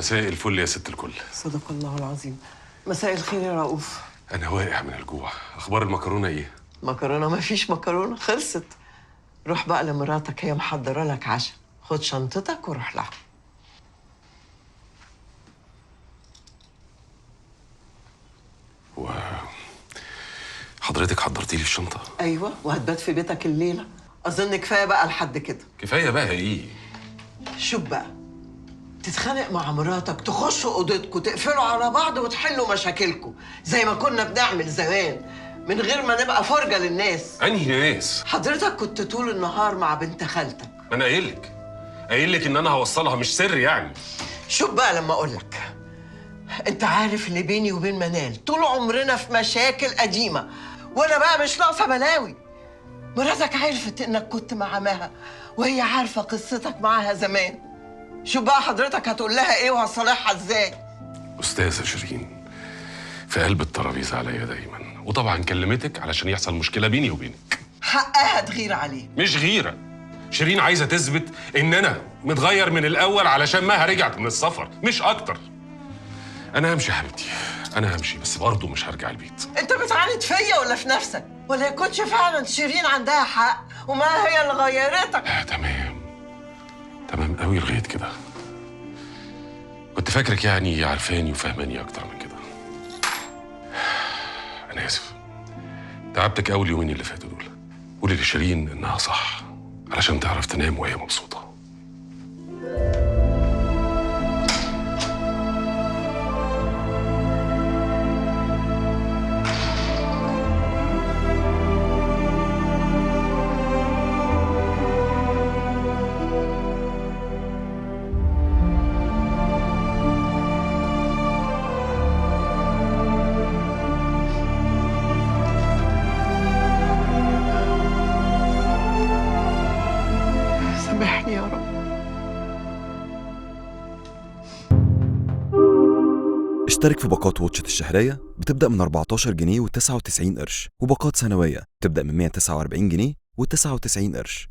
مساء الفل يا ست الكل. صدق الله العظيم. مساء الخير يا رؤوف. انا واقع من الجوع. اخبار المكرونه ايه؟ مكرونه؟ ما فيش مكرونه، خلصت. روح بقى لمراتك، هي محضره لك عشاء. خد شنطتك وروح لها. حضرتك حضرتي لي الشنطه؟ ايوه، وهتبات في بيتك الليله. اظن كفايه بقى لحد كده. كفايه بقى ايه؟ شوف بقى، تتخانق مع مراتك، تخشوا اوضتكم، تقفلوا على بعض وتحلوا مشاكلكم زي ما كنا بنعمل زمان، من غير ما نبقى فرجه للناس. انهي ناس؟ حضرتك كنت طول النهار مع بنت خالتك. ما انا قايل لك ان انا هوصلها، مش سر يعني. شوف بقى لما اقول لك، انت عارف ان بيني وبين منال طول عمرنا في مشاكل قديمه، وانا بقى مش ناقصه بلاوي. مراتك عرفت انك كنت مع مها، وهي عارفه قصتك معاها زمان. شوف بقى حضرتك هتقول لها ايه وهتصالحها ازاي. استاذه شيرين في قلب الترابيزه عليا دايما، وطبعا كلمتك علشان يحصل مشكله بيني وبينك. حقها تغير عليه. مش غيره، شيرين عايزه تثبت ان انا متغير من الاول علشان مها رجعت من السفر، مش اكتر. انا همشي يا حبيبتي، انا همشي، بس برضه مش هرجع البيت. انت بتعاند فيا ولا في نفسك؟ ولا يكونش فعلا شيرين عندها حق وما هي اللي غيرتك؟ تمام قوي لغايه كده. كنت فاكرك يعني عارفاني وفهماني اكتر من كده. انا اسف، تعبتك اول يومين اللي فاتوا دول. قولي لشيرين انها صح علشان تعرف تنام وهي مبسوطه. سامحني يا رب. اشترك في باقات واتشت الشهرية بتبدأ من 14 جنيه و99 قرش، وباقات سنوية بتبدأ من 149 جنيه و99 قرش.